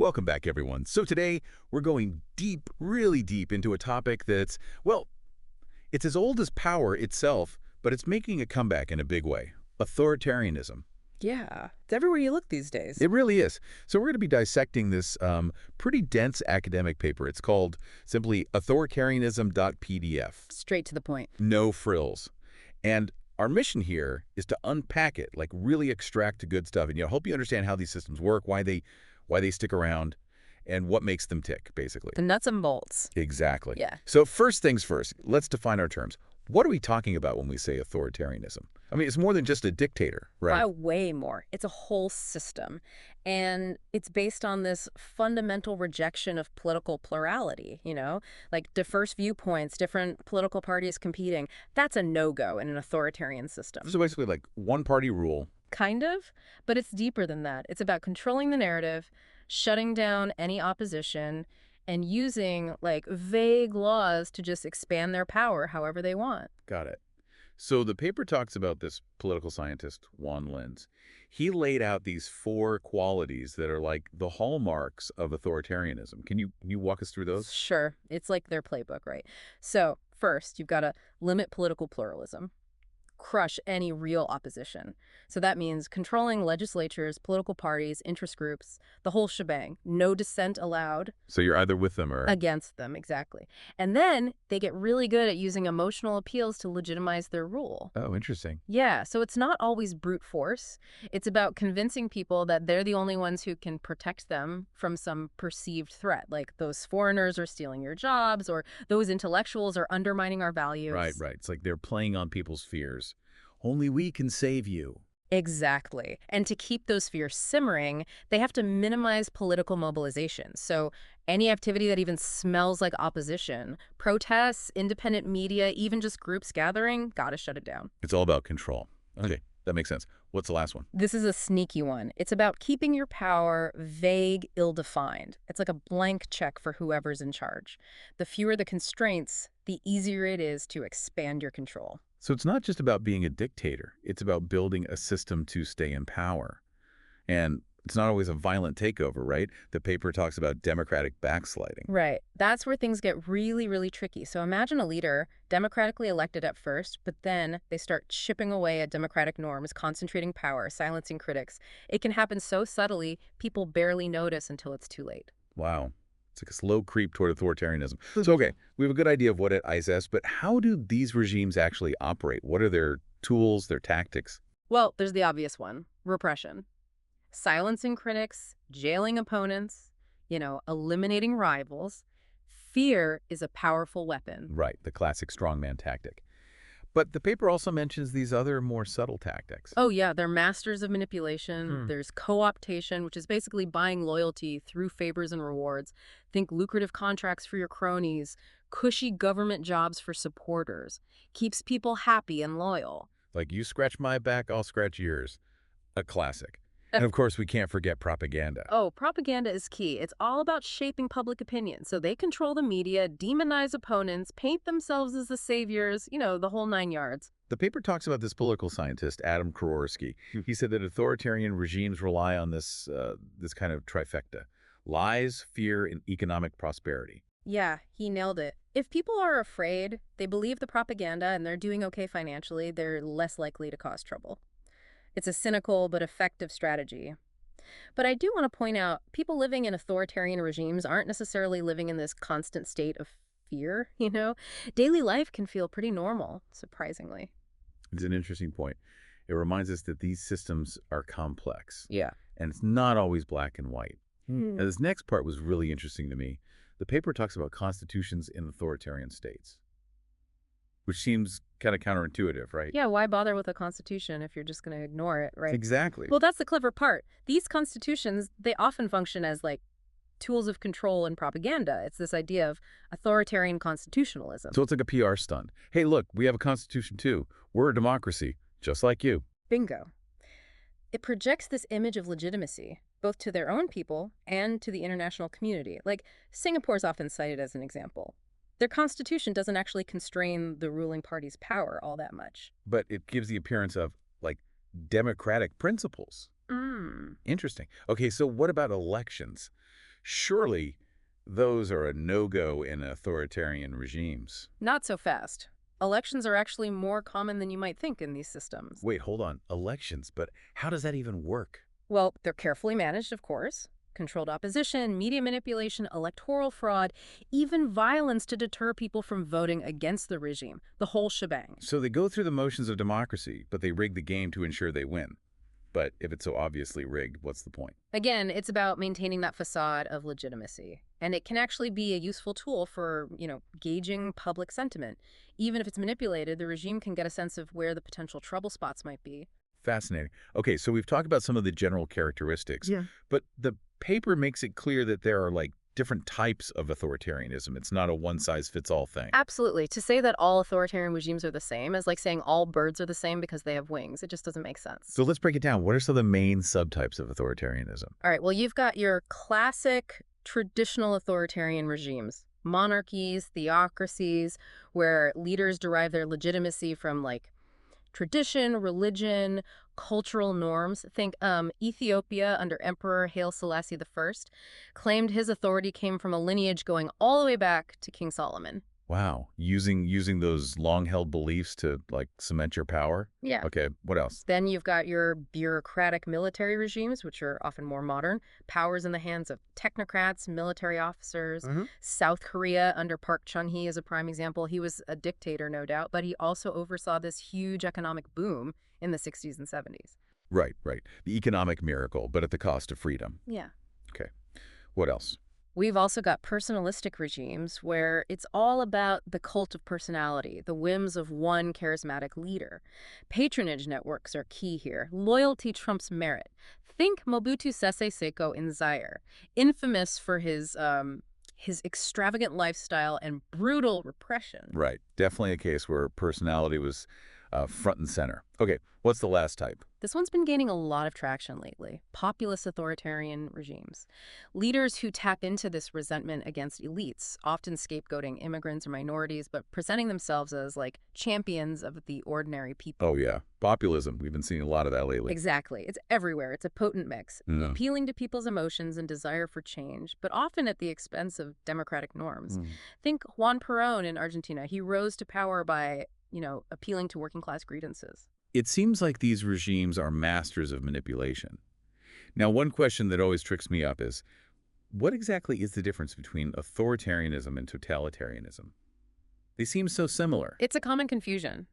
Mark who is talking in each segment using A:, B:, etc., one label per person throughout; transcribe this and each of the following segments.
A: Welcome back, everyone. So today, we're going deep, really deep into a topic that's, well, it's as old as power itself, but it's making a comeback in a big way. Authoritarianism.
B: Yeah, it's everywhere you look these days.
A: It really is. So we're going to be dissecting this pretty dense academic paper. It's called simply authoritarianism.pdf.
B: Straight to the point.
A: No frills. And our mission here is to unpack it, like really extract the good stuff, and help you understand how these systems work, why they stick around, and what makes them tick, basically.
B: The nuts and bolts.
A: Exactly.
B: Yeah.
A: So first things first, let's define our terms. What are we talking about when we say authoritarianism? I mean, it's more than just a dictator, right?
B: Way more. It's a whole system. And it's based on this fundamental rejection of political plurality, like diverse viewpoints, different political parties competing. That's a no-go in an authoritarian system.
A: So basically like one-party rule.
B: Kind of, but it's deeper than that. It's about controlling the narrative, shutting down any opposition, and using like vague laws to just expand their power however they want.
A: Got it. So the paper talks about this political scientist, Juan Linz. He laid out these 4 qualities that are like the hallmarks of authoritarianism. Can you walk us through those?
B: Sure. It's like their playbook, right? So first, you've got to limit political pluralism. Crush any real opposition. So that means controlling legislatures, political parties, interest groups, the whole shebang. No dissent allowed.
A: So you're either with them or...
B: Against them, exactly. And then they get really good at using emotional appeals to legitimize their rule.
A: Oh, interesting.
B: Yeah, so it's not always brute force. It's about convincing people that they're the only ones who can protect them from some perceived threat, like those foreigners are stealing your jobs or those intellectuals are undermining our values.
A: Right. It's like they're playing on people's fears. Only we can save you.
B: Exactly. And to keep those fears simmering, they have to minimize political mobilization. So any activity that even smells like opposition, protests, independent media, even just groups gathering, gotta shut it down.
A: It's all about control. Okay, that makes sense. What's the last one?
B: This is a sneaky one. It's about keeping your power vague, ill-defined. It's like a blank check for whoever's in charge. The fewer the constraints, the easier it is to expand your control.
A: So it's not just about being a dictator. It's about building a system to stay in power. And it's not always a violent takeover, right? The paper talks about democratic backsliding.
B: Right. That's where things get really, really tricky. So imagine a leader, democratically elected at first, but then they start chipping away at democratic norms, concentrating power, silencing critics. It can happen so subtly, people barely notice until it's too late.
A: Wow. It's like a slow creep toward authoritarianism. So, okay, we have a good idea of what it ISS, but how do these regimes actually operate? What are their tools, their tactics?
B: Well, there's the obvious one, repression. Silencing critics, jailing opponents, eliminating rivals. Fear is a powerful weapon.
A: Right, the classic strongman tactic. But the paper also mentions these other more subtle tactics.
B: Oh, yeah, they're masters of manipulation. There's co-optation, which is basically buying loyalty through favors and rewards. Think lucrative contracts for your cronies, cushy government jobs for supporters. Keeps people happy and loyal.
A: Like, you scratch my back, I'll scratch yours. A classic. And of course, we can't forget propaganda.
B: Oh, propaganda is key. It's all about shaping public opinion. So they control the media, demonize opponents, paint themselves as the saviors, the whole 9 yards.
A: The paper talks about this political scientist, Adam Krorowski. He said that authoritarian regimes rely on this kind of trifecta: lies, fear, and economic prosperity.
B: Yeah, he nailed it. If people are afraid, they believe the propaganda, and they're doing okay financially, they're less likely to cause trouble. It's a cynical but effective strategy. But I do want to point out, people living in authoritarian regimes aren't necessarily living in this constant state of fear, Daily life can feel pretty normal, surprisingly.
A: It's an interesting point. It reminds us that these systems are complex.
B: Yeah.
A: And it's not always black and white. Now, this next part was really interesting to me. The paper talks about constitutions in authoritarian states, which seems kind of counterintuitive, right?
B: Yeah, why bother with a constitution if you're just going to ignore it, right?
A: Exactly.
B: Well, that's the clever part. These constitutions, they often function as like tools of control and propaganda. It's this idea of authoritarian constitutionalism.
A: So it's like a PR stunt. Hey, look, we have a constitution too. We're a democracy, just like you.
B: Bingo. It projects this image of legitimacy, both to their own people and to the international community. Like, Singapore's often cited as an example. Their constitution doesn't actually constrain the ruling party's power all that much.
A: But it gives the appearance of, like, democratic principles. Interesting. Okay, so what about elections? Surely those are a no-go in authoritarian regimes.
B: Not so fast. Elections are actually more common than you might think in these systems.
A: Wait, hold on. Elections, but how does that even work?
B: Well, they're carefully managed, of course. Controlled opposition, media manipulation, electoral fraud, even violence to deter people from voting against the regime. The whole shebang.
A: So they go through the motions of democracy, but they rig the game to ensure they win. But if it's so obviously rigged, what's the point?
B: Again, it's about maintaining that facade of legitimacy. And it can actually be a useful tool for, gauging public sentiment. Even if it's manipulated, the regime can get a sense of where the potential trouble spots might be.
A: Fascinating. Okay, so we've talked about some of the general characteristics,
B: Yeah.
A: but the paper makes it clear that there are different types of authoritarianism. It's not a one-size-fits-all thing.
B: Absolutely. To say that all authoritarian regimes are the same is like saying all birds are the same because they have wings. It just doesn't make sense.
A: So let's break it down. What are some of the main subtypes of authoritarianism?
B: All right, well, you've got your classic traditional authoritarian regimes, monarchies, theocracies, where leaders derive their legitimacy from tradition, religion, cultural norms. Think Ethiopia under Emperor Haile Selassie I claimed his authority came from a lineage going all the way back to King Solomon.
A: Wow, using those long-held beliefs to cement your power?
B: Yeah.
A: Okay, what else?
B: Then you've got your bureaucratic military regimes, which are often more modern, powers in the hands of technocrats, military officers. South Korea under Park Chung-hee is a prime example. He was a dictator, no doubt, but he also oversaw this huge economic boom in the 60s and 70s.
A: Right, right. The economic miracle, but at the cost of freedom.
B: Yeah.
A: Okay, what else?
B: We've also got personalistic regimes where it's all about the cult of personality, the whims of one charismatic leader. Patronage networks are key here. Loyalty trumps merit. Think Mobutu Sese Seko in Zaire, infamous for his extravagant lifestyle and brutal repression.
A: Right, definitely a case where personality was front and center. Okay, what's the last type?
B: This one's been gaining a lot of traction lately. Populist authoritarian regimes. Leaders who tap into this resentment against elites, often scapegoating immigrants or minorities, but presenting themselves as champions of the ordinary people.
A: Oh yeah, populism. We've been seeing a lot of that lately.
B: Exactly. It's everywhere. It's a potent mix,
A: Yeah.
B: appealing to people's emotions and desire for change, but often at the expense of democratic norms. Think Juan Perón in Argentina. He rose to power by appealing to working class grievances.
A: It seems like these regimes are masters of manipulation. Now, one question that always tricks me up is, what exactly is the difference between authoritarianism and totalitarianism? They seem so similar.
B: It's a common confusion.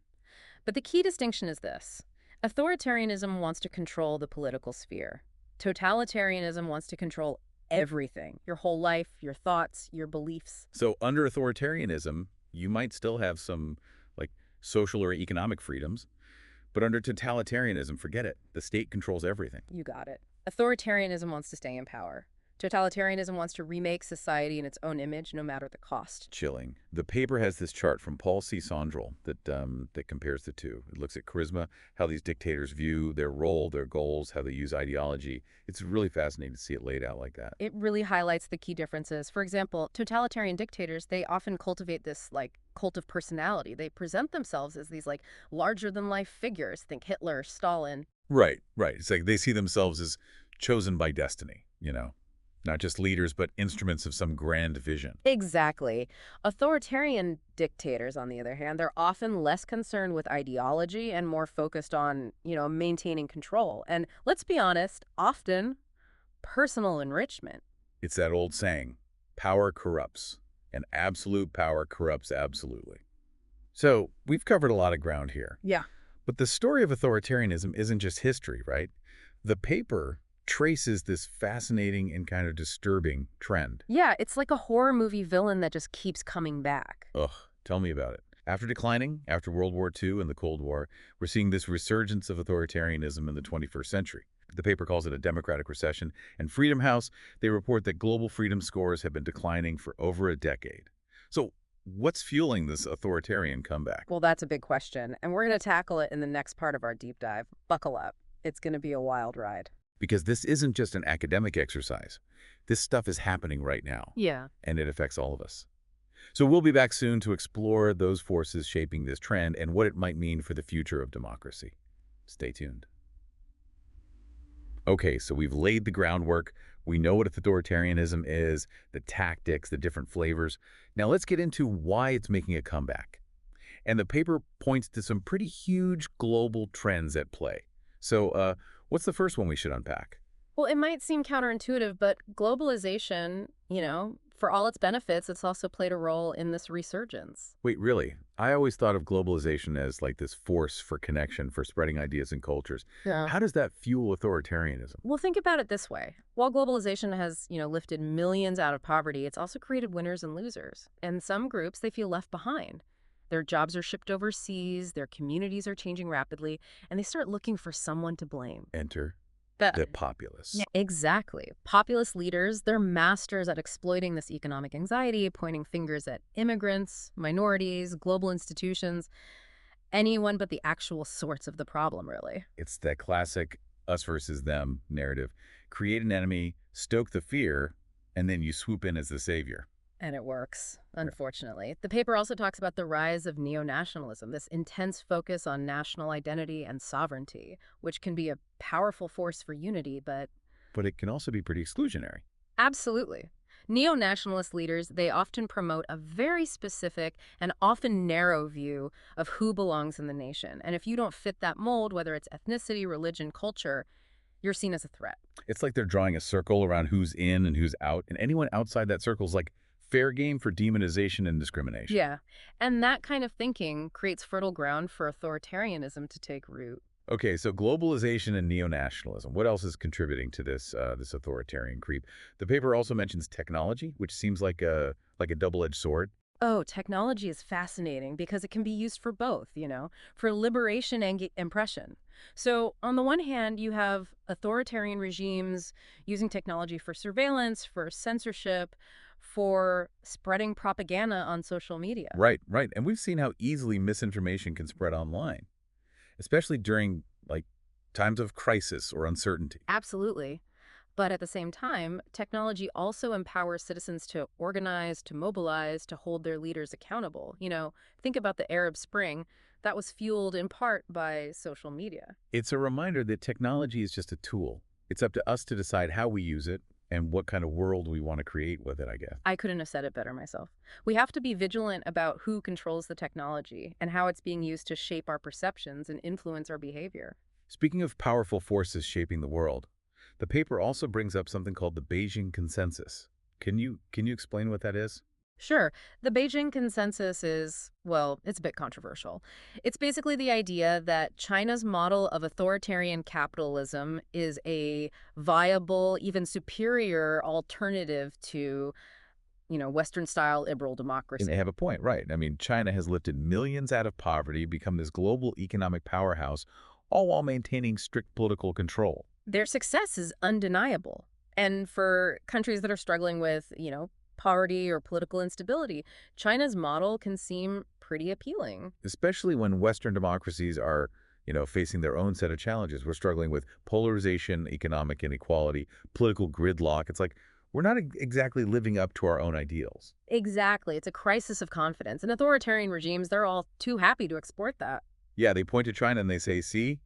B: But the key distinction is this. Authoritarianism wants to control the political sphere. Totalitarianism wants to control everything. Your whole life, your thoughts, your beliefs.
A: So under authoritarianism, you might still have some social or economic freedoms, but under totalitarianism, forget it. The state controls everything.
B: You got it. Authoritarianism wants to stay in power. Totalitarianism wants to remake society in its own image, no matter the cost.
A: Chilling. The paper has this chart from Paul C. Sondrel that compares the two. It looks at charisma, how these dictators view their role, their goals, how they use ideology. It's really fascinating to see it laid out like that.
B: It really highlights the key differences. For example, totalitarian dictators, they often cultivate this cult of personality. They present themselves as these larger-than-life figures. Think Hitler, Stalin.
A: Right, right. It's like they see themselves as chosen by destiny, Not just leaders, but instruments of some grand vision.
B: Exactly. Authoritarian dictators, on the other hand, they're often less concerned with ideology and more focused on, maintaining control. And let's be honest, often personal enrichment.
A: It's that old saying, power corrupts, and absolute power corrupts absolutely. So we've covered a lot of ground here.
B: Yeah.
A: But the story of authoritarianism isn't just history, right? The paper traces this fascinating and kind of disturbing trend.
B: Yeah, it's like a horror movie villain that just keeps coming back.
A: Ugh, tell me about it. After declining, after World War II and the Cold War, we're seeing this resurgence of authoritarianism in the 21st century. The paper calls it a democratic recession, and Freedom House, they report that global freedom scores have been declining for over a decade. So what's fueling this authoritarian comeback?
B: Well, that's a big question, and we're going to tackle it in the next part of our deep dive. Buckle up. It's going to be a wild ride.
A: Because this isn't just an academic exercise. This stuff is happening right now.
B: Yeah.
A: And it affects all of us. So we'll be back soon to explore those forces shaping this trend and what it might mean for the future of democracy. Stay tuned. Okay, so we've laid the groundwork. We know what authoritarianism is, the tactics, the different flavors. Now let's get into why it's making a comeback. And the paper points to some pretty huge global trends at play. So what's the first one we should unpack?
B: Well, it might seem counterintuitive, but globalization, for all its benefits, it's also played a role in this resurgence.
A: Wait, really? I always thought of globalization as like this force for connection, for spreading ideas and cultures.
B: Yeah.
A: How does that fuel authoritarianism?
B: Well, think about it this way. While globalization has, lifted millions out of poverty, it's also created winners and losers. And some groups, they feel left behind. Their jobs are shipped overseas, their communities are changing rapidly, and they start looking for someone to blame.
A: Enter
B: But
A: the populace.
B: yeah, exactly. Populist leaders, they're masters at exploiting this economic anxiety, pointing fingers at immigrants, minorities, global institutions, anyone but the actual source of the problem, really.
A: It's that classic us versus them narrative. Create an enemy, stoke the fear, and then you swoop in as the savior.
B: And it works,
A: Right.
B: unfortunately. The paper also talks about the rise of neo-nationalism, this intense focus on national identity and sovereignty, which can be a powerful force for unity, but
A: But it can also be pretty exclusionary.
B: absolutely. Neo-nationalist leaders, they often promote a very specific and often narrow view of who belongs in the nation. And if you don't fit that mold, whether it's ethnicity, religion, culture, you're seen as a threat.
A: It's like they're drawing a circle around who's in and who's out, and anyone outside that circle is like fair game for demonization and discrimination.
B: Yeah. And that kind of thinking creates fertile ground for authoritarianism to take root.
A: Okay, so globalization and neo-nationalism. What else is contributing to this authoritarian creep? The paper also mentions technology, which seems like a double-edged sword.
B: Oh, technology is fascinating because it can be used for both, for liberation and impression. So, on the one hand, you have authoritarian regimes using technology for surveillance, for censorship, for spreading propaganda on social media.
A: Right, right. And we've seen how easily misinformation can spread online, especially during like times of crisis or uncertainty.
B: Absolutely. But at the same time, technology also empowers citizens to organize, to mobilize, to hold their leaders accountable. Think about the Arab Spring. That was fueled in part by social media.
A: It's a reminder that technology is just a tool. It's up to us to decide how we use it and what kind of world we want to create with it, I guess.
B: I couldn't have said it better myself. We have to be vigilant about who controls the technology and how it's being used to shape our perceptions and influence our behavior.
A: Speaking of powerful forces shaping the world, the paper also brings up something called the Beijing Consensus. Can you explain what that is?
B: Sure, the Beijing Consensus is, well, it's a bit controversial. It's basically the idea that China's model of authoritarian capitalism is a viable, even superior alternative to, Western-style liberal
A: And
B: democracy.
A: they have a point, right? I mean, China has lifted millions out of poverty, become this global economic powerhouse, all while maintaining strict political control.
B: Their success is undeniable. And for countries that are struggling with, poverty or political instability, China's model can seem pretty appealing.
A: Especially when Western democracies are, facing their own set of challenges. We're struggling with polarization, economic inequality, political gridlock. It's like we're not exactly living up to our own ideals.
B: Exactly. It's a crisis of confidence. And authoritarian regimes, they're all too happy to exploit that.
A: Yeah, they point to China and they say, see,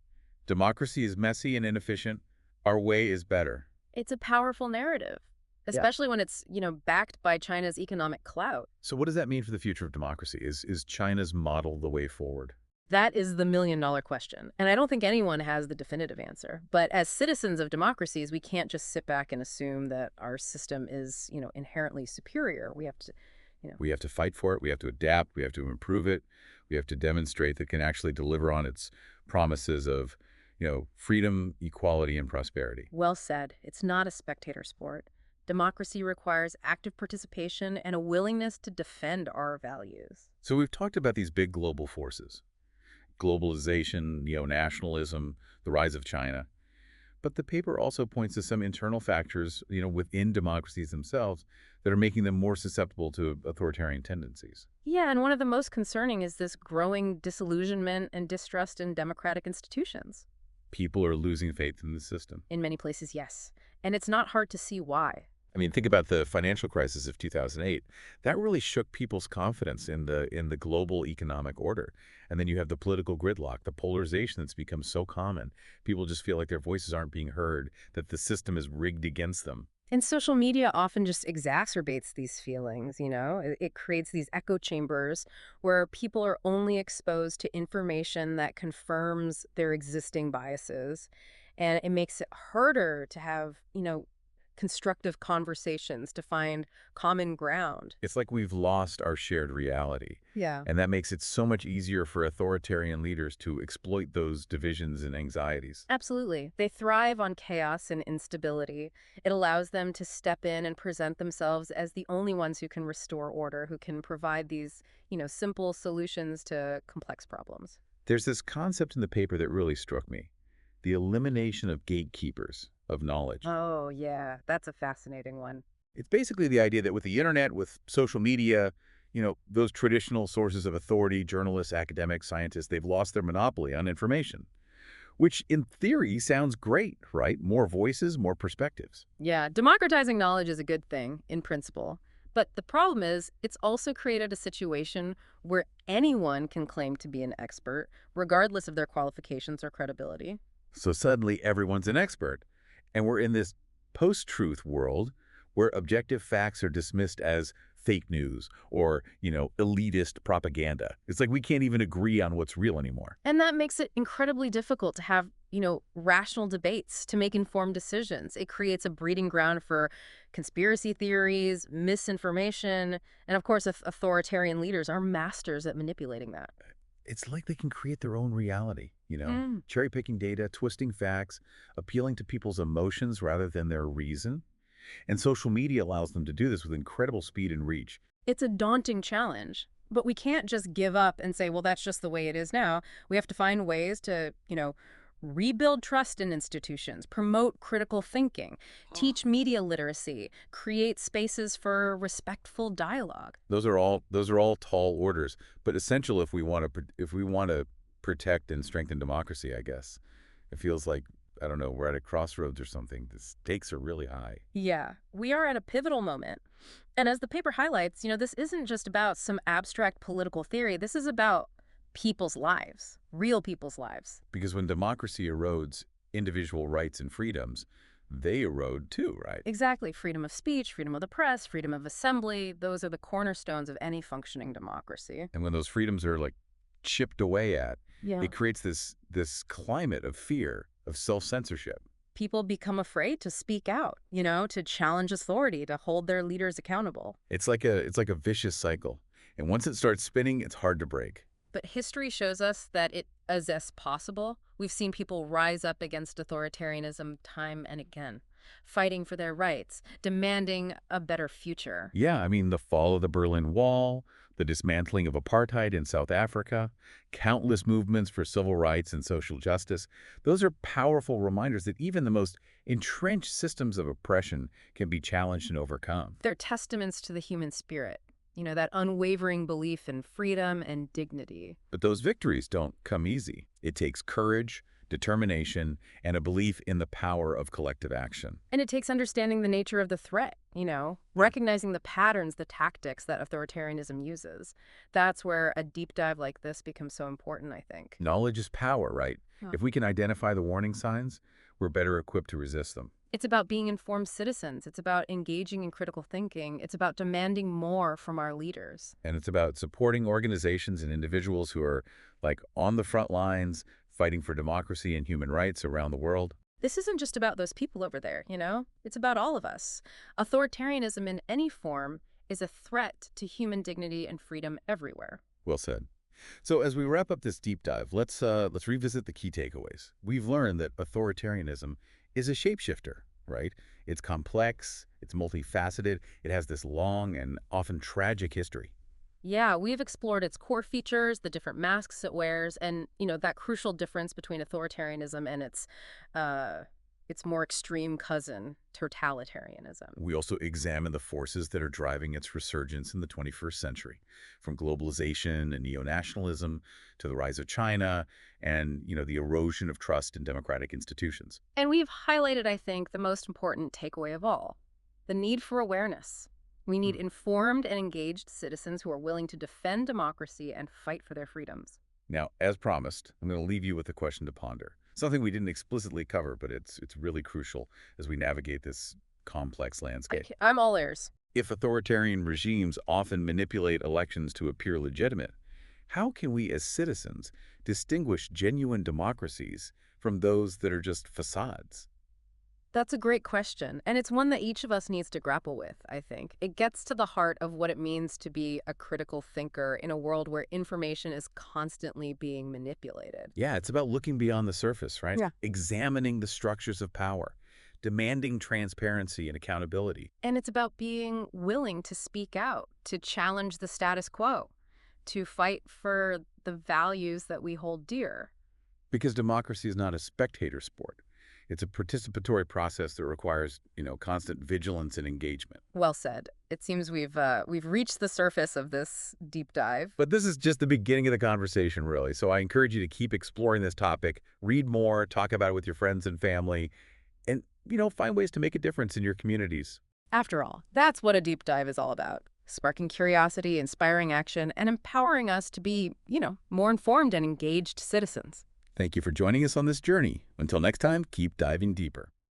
A: democracy is messy and inefficient. Our way is better.
B: It's a powerful narrative,
A: Yeah.
B: especially when it's, backed by China's economic clout.
A: So what does that mean for the future of democracy? Is China's model the way forward?
B: That is the million-dollar question. And I don't think anyone has the definitive answer. But as citizens of democracies, we can't just sit back and assume that our system is, inherently superior. We have to,
A: We have to fight for it. We have to adapt. We have to improve it. We have to demonstrate that it can actually deliver on its promises of, freedom, equality, and prosperity.
B: well said. It's not a spectator sport. Democracy requires active participation and a willingness to defend our values.
A: So we've talked about these big global forces, globalization, neo-nationalism, the rise of China. But the paper also points to some internal factors, within democracies themselves that are making them more susceptible to authoritarian tendencies.
B: Yeah, and one of the most concerning is this growing disillusionment and distrust in democratic institutions.
A: People are losing faith in the system.
B: In many places, yes. And it's not hard to see why.
A: I mean, think about the financial crisis of 2008. That really shook people's confidence in the global economic order. And then you have the political gridlock, the polarization that's become so common. People just feel like their voices aren't being heard, that the system is rigged against them.
B: And social media often just exacerbates these feelings, you know? It creates these echo chambers where people are only exposed to information that confirms their existing biases. And it makes it harder to have, constructive conversations, to find common ground.
A: It's like we've lost our shared reality.
B: Yeah.
A: And that makes it so much easier for authoritarian leaders to exploit those divisions and anxieties.
B: Absolutely. They thrive on chaos and instability. It allows them to step in and present themselves as the only ones who can restore order, who can provide these, simple solutions to complex problems.
A: There's this concept in the paper that really struck me, the elimination of gatekeepers of knowledge.
B: Oh, yeah. That's a fascinating one.
A: It's basically the idea that with the internet, with social media, those traditional sources of authority, journalists, academics, scientists, they've lost their monopoly on information, which in theory sounds great, right? More voices, more perspectives.
B: Yeah, democratizing knowledge is a good thing in principle. But the problem is, it's also created a situation where anyone can claim to be an expert, regardless of their qualifications or credibility.
A: So suddenly everyone's an expert. And we're in this post-truth world where objective facts are dismissed as fake news or, elitist propaganda. It's like we can't even agree on what's real anymore.
B: And that makes it incredibly difficult to have, rational debates, to make informed decisions. It creates a breeding ground for conspiracy theories, misinformation, and of course, authoritarian leaders are masters at manipulating that.
A: It's like they can create their own reality,
B: Mm.
A: cherry-picking data, twisting facts, appealing to people's emotions rather than their reason. And social media allows them to do this with incredible speed and reach.
B: It's a daunting challenge, but we can't just give up and say, well, that's just the way it is now. We have to find ways to, rebuild trust in institutions, promote critical thinking, teach media literacy, create spaces for respectful dialogue.
A: Those are all tall orders, but essential if we want to protect and strengthen democracy, I guess. It feels like, I don't know, we're at a crossroads or something. The stakes are really high.
B: Yeah, we are at a pivotal moment. And as the paper highlights, this isn't just about some abstract political theory. This is about people's lives, real people's lives.
A: Because when democracy erodes individual rights and freedoms, they erode too, right?
B: Exactly. Freedom of speech, freedom of the press, freedom of assembly. Those are the cornerstones of any functioning democracy.
A: And when those freedoms are like chipped away at,
B: Yeah.
A: it creates this climate of fear, of self-censorship.
B: People become afraid to speak out, to challenge authority, to hold their leaders accountable.
A: It's like a vicious cycle. And once it starts spinning, it's hard to break.
B: But history shows us that it is as possible. We've seen people rise up against authoritarianism time and again, fighting for their rights, demanding a better future.
A: Yeah, I mean, the fall of the Berlin Wall, the dismantling of apartheid in South Africa, countless movements for civil rights and social justice, those are powerful reminders that even the most entrenched systems of oppression can be challenged and overcome.
B: They're testaments to the human spirit, that unwavering belief in freedom and dignity.
A: But those victories don't come easy. It takes courage, determination, and a belief in the power of collective action.
B: And it takes understanding the nature of the threat, recognizing the patterns, the tactics that authoritarianism uses. That's where a deep dive like this becomes so important, I think.
A: Knowledge is power, right?
B: Huh.
A: If we can identify the warning signs, we're better equipped to resist them.
B: It's about being informed citizens. It's about engaging in critical thinking. It's about demanding more from our leaders.
A: And it's about supporting organizations and individuals who are like on the front lines, fighting for democracy and human rights around the world.
B: This isn't just about those people over there, It's about all of us. Authoritarianism in any form is a threat to human dignity and freedom everywhere.
A: Well said. So as we wrap up this deep dive, let's revisit the key takeaways. We've learned that authoritarianism is a shapeshifter, right? It's complex, it's multifaceted, it has this long and often tragic history.
B: Yeah, we've explored its core features, the different masks it wears, and, that crucial difference between authoritarianism and its more extreme cousin, totalitarianism.
A: We also examine the forces that are driving its resurgence in the 21st century, from globalization and neo-nationalism to the rise of China and, the erosion of trust in democratic institutions.
B: And we've highlighted, I think, the most important takeaway of all, the need for awareness. We need informed and engaged citizens who are willing to defend democracy and fight for their freedoms.
A: Now, as promised, I'm going to leave you with a question to ponder. Something we didn't explicitly cover, but it's really crucial as we navigate this complex landscape.
B: I'm all ears.
A: If authoritarian regimes often manipulate elections to appear legitimate, how can we as citizens distinguish genuine democracies from those that are just facades?
B: That's a great question, and it's one that each of us needs to grapple with, I think. It gets to the heart of what it means to be a critical thinker in a world where information is constantly being manipulated.
A: Yeah, it's about looking beyond the surface, right?
B: Yeah.
A: Examining the structures of power, demanding transparency and accountability.
B: And it's about being willing to speak out, to challenge the status quo, to fight for the values that we hold dear.
A: Because democracy is not a spectator sport. It's a participatory process that requires, constant vigilance and engagement.
B: Well said. It seems we've reached the surface of this deep dive.
A: But this is just the beginning of the conversation, really. So I encourage you to keep exploring this topic, read more, talk about it with your friends and family, and, find ways to make a difference in your communities.
B: After all, that's what a deep dive is all about. Sparking curiosity, inspiring action, and empowering us to be, more informed and engaged citizens.
A: Thank you for joining us on this journey. Until next time, keep diving deeper.